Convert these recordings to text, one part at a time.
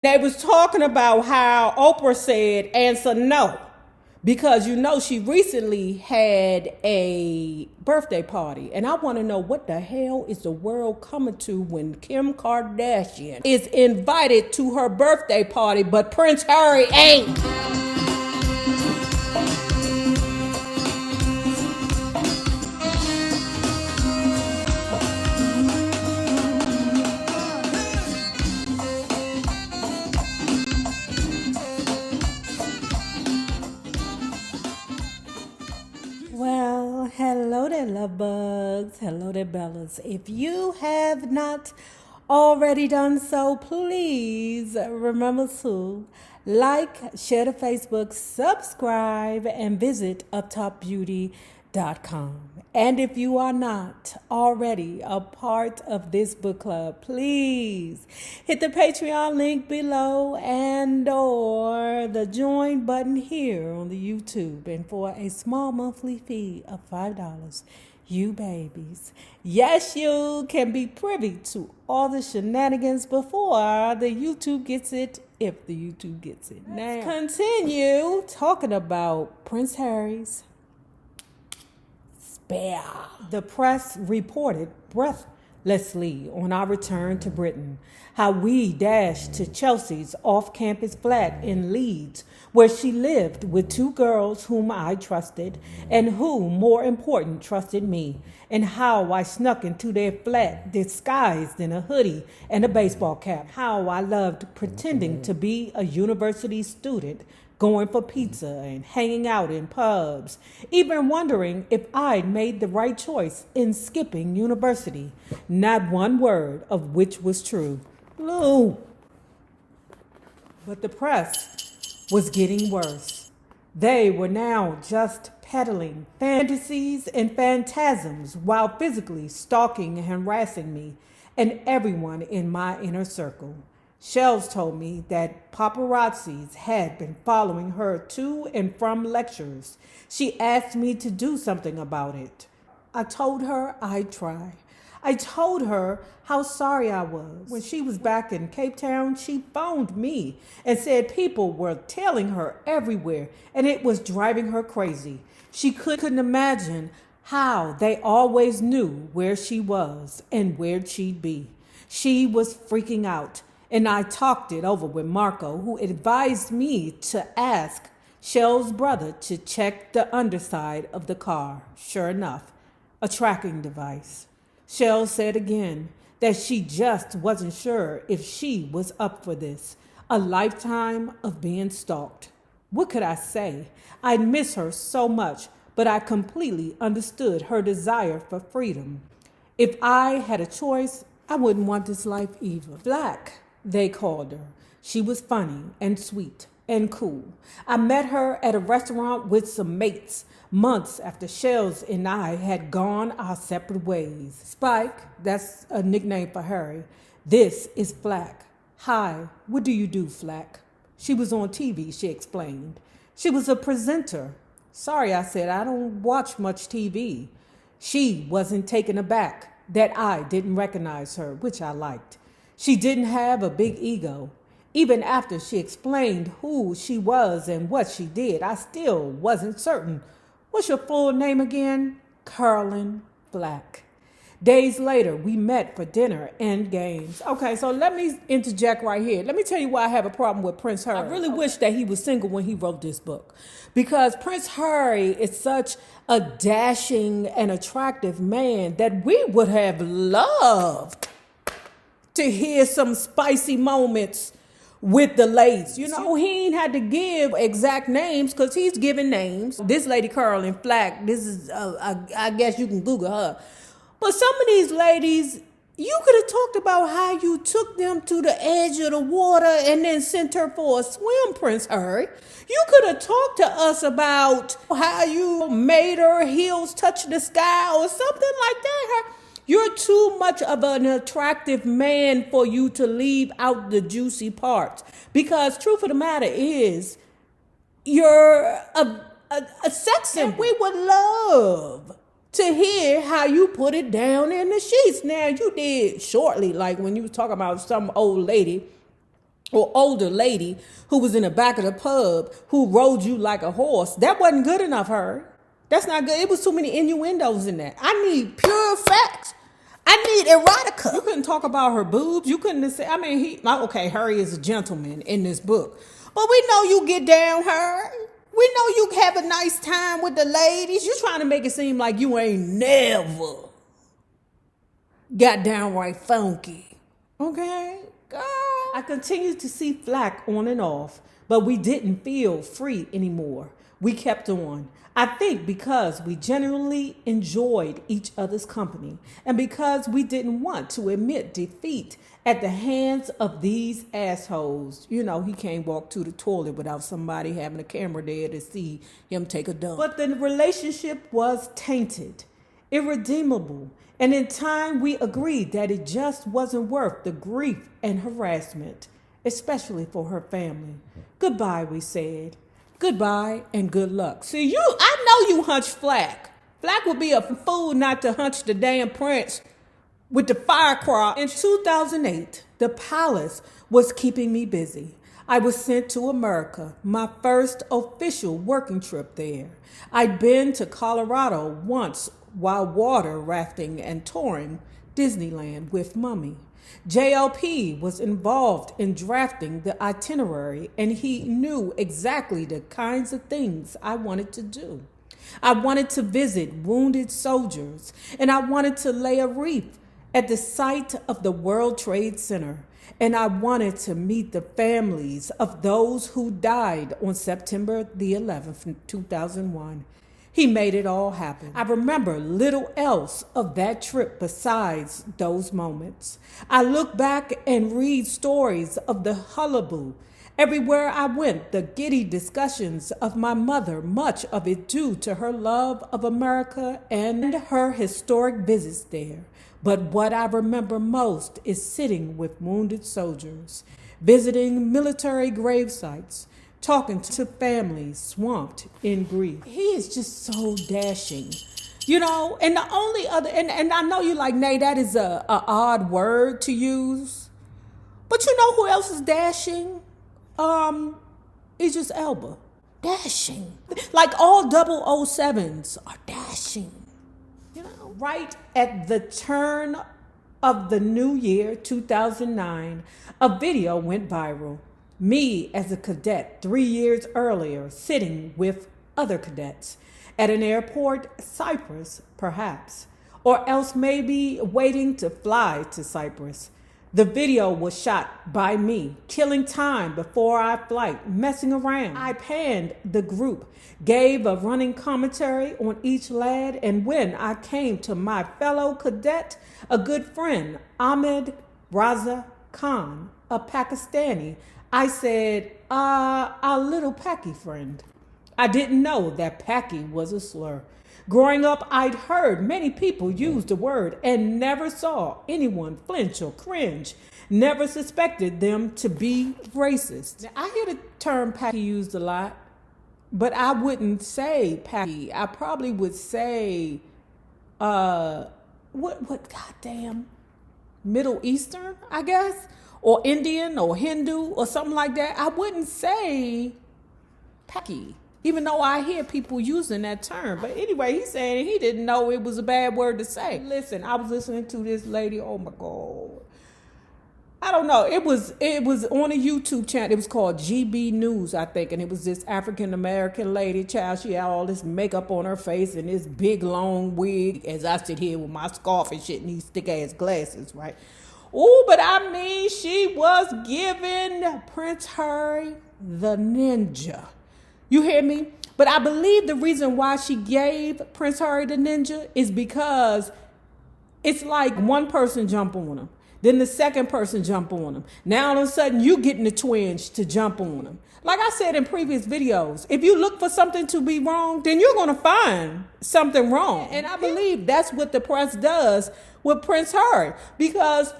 They was talking about how Oprah said answer no. Because she recently had a birthday party. And I want to know what the hell is the world coming to when Kim Kardashian is invited to her birthday party, but Prince Harry ain't. Well, hello there, love bugs. Hello there, Bellas. If you have not already done so, please remember to like, share the Facebook, subscribe, and visit uptopbeauty.com. And if you are not already a part of this book club, please hit the Patreon link below and or the join button here on the YouTube. And for a small monthly fee of $5, you babies, yes, you can be privy to all the shenanigans before the YouTube gets it, if the YouTube gets it. Now, continue talking about Prince Harry's spare. The press reported breathlessly on our return to Britain how we dashed to Chelsea's off-campus flat in Leeds, where she lived with two girls whom I trusted and who, more important, trusted me, and how I snuck into their flat disguised in a hoodie and a baseball cap. How I loved pretending to be a university student, going for pizza and hanging out in pubs, even wondering if I'd made the right choice in skipping university, not one word of which was true. Lou. But the press was getting worse. They were now just peddling fantasies and phantasms while physically stalking and harassing me and everyone in my inner circle. Shells told me that paparazzis had been following her to and from lectures. She asked me to do something about it. I told her I'd try. I told her how sorry I was. When she was back in Cape Town, she phoned me and said people were tailing her everywhere and it was driving her crazy. She couldn't imagine how they always knew where she was and where she'd be. She was freaking out. And I talked it over with Marco, who advised me to ask Shell's brother to check the underside of the car. Sure enough, a tracking device. Shell said again that she just wasn't sure if she was up for this. A lifetime of being stalked. What could I say? I'd miss her so much, but I completely understood her desire for freedom. If I had a choice, I wouldn't want this life either. Black, they called her. She was funny and sweet and cool. I met her at a restaurant with some mates months after Shells and I had gone our separate ways. Spike, that's a nickname for Harry. This is Flack. Hi, what do you do, Flack? She was on TV, she explained. She was a presenter. Sorry, I said, I don't watch much TV. She wasn't taken aback that I didn't recognize her, which I liked. She didn't have a big ego. Even after she explained who she was and what she did, I still wasn't certain. What's your full name again? Carolyn Black. Days later, we met for dinner and games. Okay, so let me interject right here. Let me tell you why I have a problem with Prince Harry. I really wish that he was single when he wrote this book, because Prince Harry is such a dashing and attractive man that we would have loved to hear some spicy moments with the ladies. You know, he ain't had to give exact names because he's giving names. This lady Carolyn Flack, this is, I guess you can Google her. But some of these ladies, you could have talked about how you took them to the edge of the water and then sent her for a swim, Prince Harry. You could have talked to us about how you made her heels touch the sky or something like that. You're too much of an attractive man for you to leave out the juicy parts. Because truth of the matter is, you're a sex symbol. We would love to hear how you put it down in the sheets. Now, you did shortly, like when you was talking about some old lady or older lady who was in the back of the pub who rode you like a horse. That wasn't good enough, her. That's not good. It was too many innuendos in that. I need pure facts. I need erotica. You couldn't talk about her boobs. You couldn't say, okay, Harry is a gentleman in this book. But we know you get down, her. We know you have a nice time with the ladies. You trying to make it seem like you ain't never got downright funky. Okay? Girl. I continued to see flack on and off, but we didn't feel free anymore. We kept on. I think because we genuinely enjoyed each other's company and because we didn't want to admit defeat at the hands of these assholes. You know, he can't walk to the toilet without somebody having a camera there to see him take a dump. But the relationship was tainted, irredeemable, and in time we agreed that it just wasn't worth the grief and harassment, especially for her family. Goodbye, we said. Goodbye and good luck. See, I know you hunch Flack. Flack would be a fool not to hunch the damn prince with the firecracker. In 2008, the palace was keeping me busy. I was sent to America, my first official working trip there. I'd been to Colorado once while water rafting and touring Disneyland with Mummy. JLP was involved in drafting the itinerary, and he knew exactly the kinds of things I wanted to do. I wanted to visit wounded soldiers, and I wanted to lay a wreath at the site of the World Trade Center, and I wanted to meet the families of those who died on September the 11th, 2001. He made it all happen. I remember little else of that trip besides those moments. I look back and read stories of the hullabaloo. Everywhere I went, the giddy discussions of my mother, much of it due to her love of America and her historic visits there. But what I remember most is sitting with wounded soldiers, visiting military grave sites, talking to families swamped in grief. He is just so dashing, you know. And the only other, and I know you like, Nay, that is a odd word to use, but you know who else is dashing? Idris Elba, dashing. Like all 007s are dashing, you know. Right at the turn of the new year, 2009, a video went viral. Me as a cadet 3 years earlier, sitting with other cadets at an airport, Cyprus, perhaps, or else maybe waiting to fly to Cyprus. The video was shot by me, killing time before our flight, messing around. I panned the group, gave a running commentary on each lad, and when I came to my fellow cadet, a good friend, Ahmed Raza Khan, a Pakistani, I said, our little Paki friend. I didn't know that Paki was a slur. Growing up, I'd heard many people use the word and never saw anyone flinch or cringe. Never suspected them to be racist. Now, I hear the term Paki used a lot, but I wouldn't say Paki. I probably would say, what goddamn, Middle Eastern, I guess? Or Indian or Hindu or something like that. I wouldn't say Paki, even though I hear people using that term. But anyway, he's saying he didn't know it was a bad word to say. Listen, I was listening to this lady. Oh my God. I don't know. It was on a YouTube channel. It was called GB News, I think. And it was this African-American lady, child. She had all this makeup on her face and this big long wig as I sit here with my scarf and shit and these thick ass glasses, right? Oh, but I mean, she was giving Prince Harry the ninja. You hear me? But I believe the reason why she gave Prince Harry the ninja is because it's like one person jump on him. Then the second person jump on him. Now all of a sudden you getting the twins to jump on him. Like I said in previous videos, if you look for something to be wrong, then you're going to find something wrong. And I believe that's what the press does with Prince Harry. Because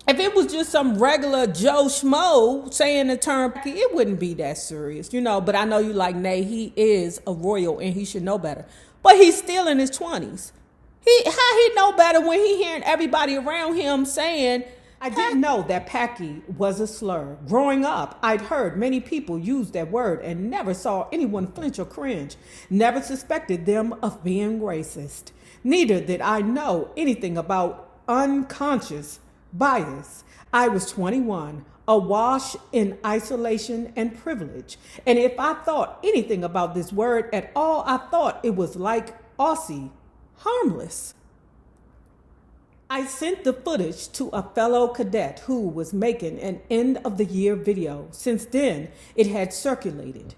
if it was just some regular Joe Schmo saying the term, it wouldn't be that serious, you know. But I know you like, Nay, he is a royal and he should know better. But he's still in his 20s. How he know better when he hearing everybody around him saying, I didn't know that Paki was a slur. Growing up, I'd heard many people use that word and never saw anyone flinch or cringe. Never suspected them of being racist. Neither did I know anything about unconscious bias. I was 21, awash in isolation and privilege. And if I thought anything about this word at all, I thought it was like Aussie, harmless. I sent the footage to a fellow cadet who was making an end of the year video. Since then, it had circulated,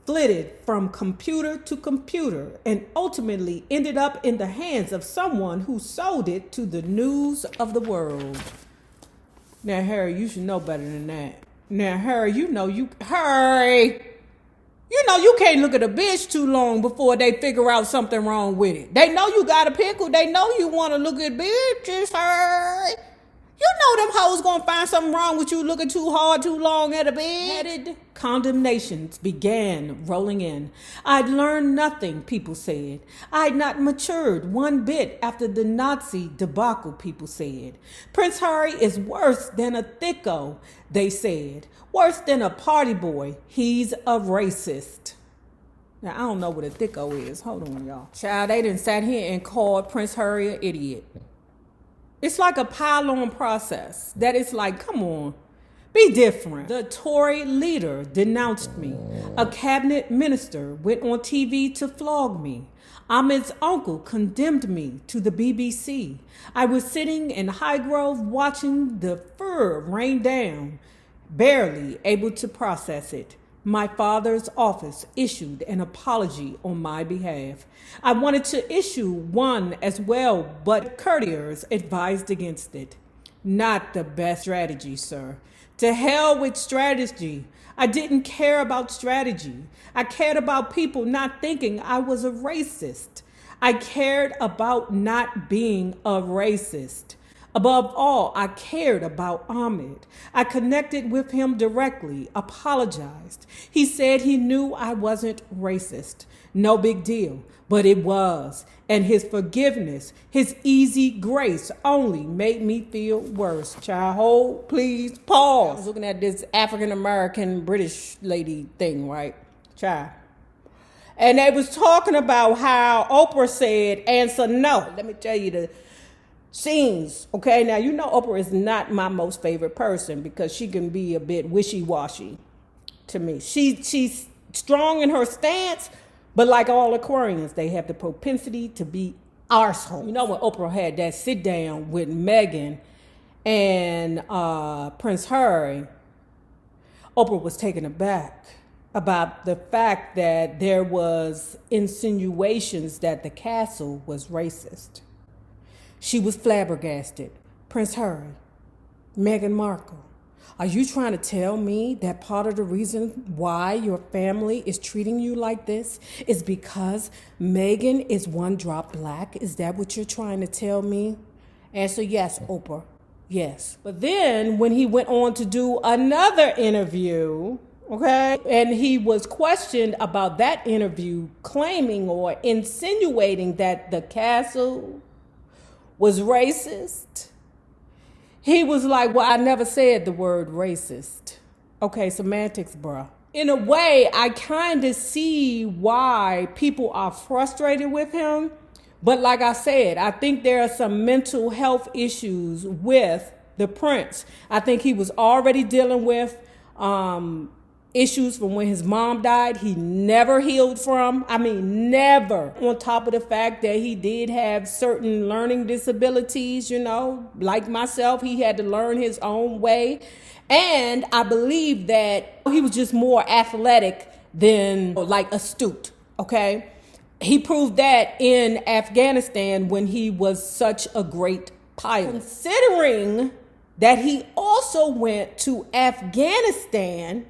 flitted from computer to computer, and ultimately ended up in the hands of someone who sold it to the news of the world. Now, Harry, you should know better than that. Now, Harry, you can't look at a bitch too long before they figure out something wrong with it. They know you got a pickle. They know you want to look at bitches, Harry. You know them hoes gonna find something wrong with you looking too hard, too long at a bitch. Condemnations began rolling in. I'd learned nothing, people said. I'd not matured one bit after the Nazi debacle, people said. Prince Harry is worse than a thicko, they said. Worse than a party boy. He's a racist. Now, I don't know what a thicko is. Hold on, y'all. Child, they done sat here and called Prince Harry an idiot. It's like a pile-on process that it's like, come on, be different. The Tory leader denounced me. A cabinet minister went on TV to flog me. Ahmed's uncle condemned me to the BBC. I was sitting in Highgrove watching the fur rain down, barely able to process it. My father's office issued an apology on my behalf. I wanted to issue one as well, but courtiers advised against it. Not the best strategy, sir. To hell with strategy. I didn't care about strategy. I cared about people not thinking I was a racist. I cared about not being a racist. Above all, I cared about Ahmed. I connected with him directly, apologized. He said he knew I wasn't racist. No big deal, but it was. And his forgiveness, his easy grace only made me feel worse. Child, hold, please, pause. I was looking at this African-American British lady thing, right? Child. And they was talking about how Oprah said, answer no. Let me tell you the scenes, okay? Now, you know Oprah is not my most favorite person because she can be a bit wishy-washy to me. She's strong in her stance, but like all Aquarians, they have the propensity to be arseholes. You know when Oprah had that sit-down with Meghan and Prince Harry, Oprah was taken aback about the fact that there was insinuations that the castle was racist. She was flabbergasted. Prince Harry, Meghan Markle, are you trying to tell me that part of the reason why your family is treating you like this is because Meghan is one drop black? Is that what you're trying to tell me? Answer yes, Oprah, yes. But then when he went on to do another interview, okay, and he was questioned about that interview, claiming or insinuating that the castle was racist. He was like, well, I never said the word racist. Okay, semantics, bruh. In a way, I kind of see why people are frustrated with him. But like I said, I think there are some mental health issues with the prince. I think he was already dealing with issues from when his mom died. He never healed from. I mean, never. On top of the fact that he did have certain learning disabilities, you know, like myself, he had to learn his own way. And I believe that he was just more athletic than like astute, okay? He proved that in Afghanistan when he was such a great pilot. Considering that he also went to Afghanistan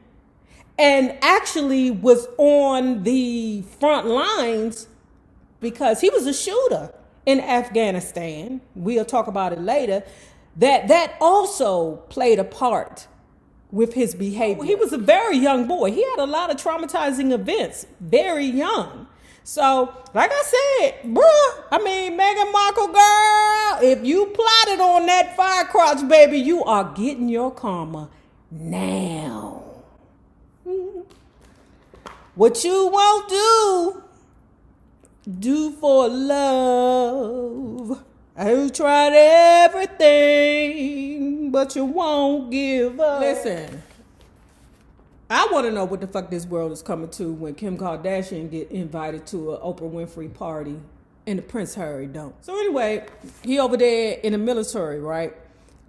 and actually was on the front lines because he was a shooter in Afghanistan. We'll talk about it later. That also played a part with his behavior. He was a very young boy. He had a lot of traumatizing events very young. So, like I said, Meghan Markle, girl, if you plotted on that fire crotch, baby, you are getting your karma now. What you won't do for love. I tried everything, but you won't give up. Listen, I want to know what the fuck this world is coming to when Kim Kardashian get invited to an Oprah Winfrey party and the Prince Harry don't. So anyway, he over there in the military, right?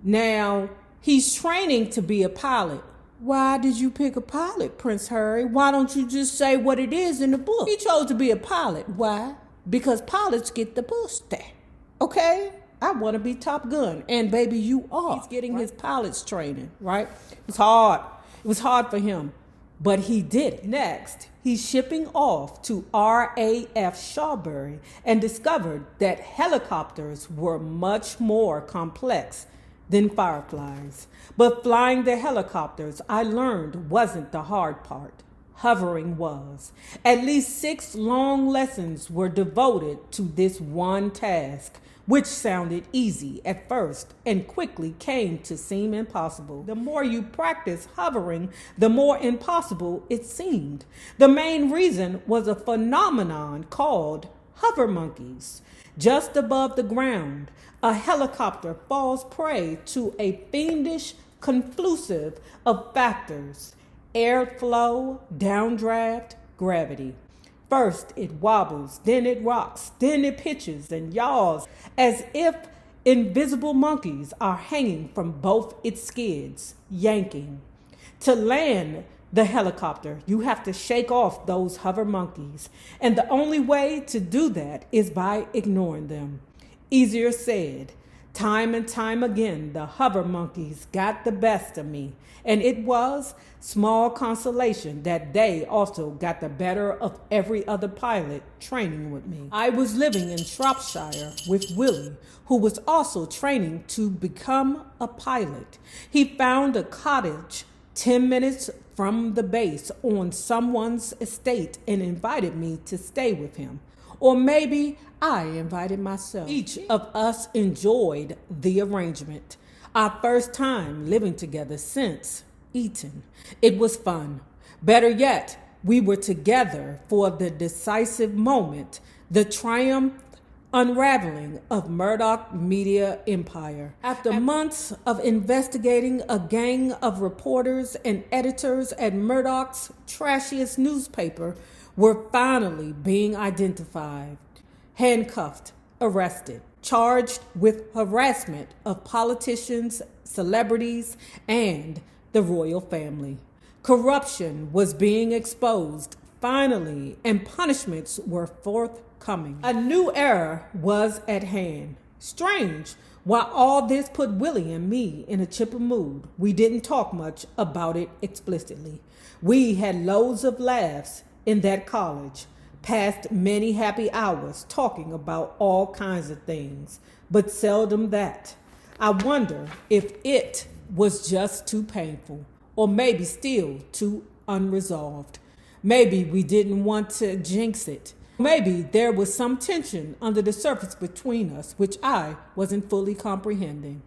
Now, he's training to be a pilot. Why did you pick a pilot, Prince Harry? Why don't you just say what it is in the book? He chose to be a pilot. Why? Because pilots get the pussy. Okay? I want to be Top Gun. And baby, you are. He's getting his pilot's training, right? It's hard. It was hard for him, but he did it. Next, he's shipping off to RAF Shawbury and discovered that helicopters were much more complex than fireflies. But flying the helicopters, I learned, wasn't the hard part. Hovering was. At least 6 long lessons were devoted to this one task, which sounded easy at first and quickly came to seem impossible. The more you practice hovering, the more impossible it seemed. The main reason was a phenomenon called hover monkeys. Just above the ground, a helicopter falls prey to a fiendish confluence of factors: airflow, downdraft, gravity. First it wobbles, then it rocks, then it pitches and yaws as if invisible monkeys are hanging from both its skids, yanking. To land the helicopter, you have to shake off those hover monkeys, and the only way to do that is by ignoring them. Easier said. Time and time again, the hover monkeys got the best of me, and it was small consolation that they also got the better of every other pilot training with me. I was living in Shropshire with Willie, who was also training to become a pilot. He found a cottage 10 minutes from the base on someone's estate and invited me to stay with him. Or maybe I invited myself. Each of us enjoyed the arrangement. Our first time living together since Eton. It was fun. Better yet, we were together for the decisive moment, the triumph unraveling of Murdoch media empire. After months of investigating, a gang of reporters and editors at Murdoch's trashiest newspaper were finally being identified, handcuffed, arrested, charged with harassment of politicians, celebrities, and the royal family. Corruption was being exposed, finally, and punishments were forthcoming. A new era was at hand. Strange, while all this put Willie and me in a chipper mood, we didn't talk much about it explicitly. We had loads of laughs in that college, passed many happy hours talking about all kinds of things, but seldom that. I wonder if it was just too painful, or maybe still too unresolved. Maybe we didn't want to jinx it. Maybe there was some tension under the surface between us, which I wasn't fully comprehending.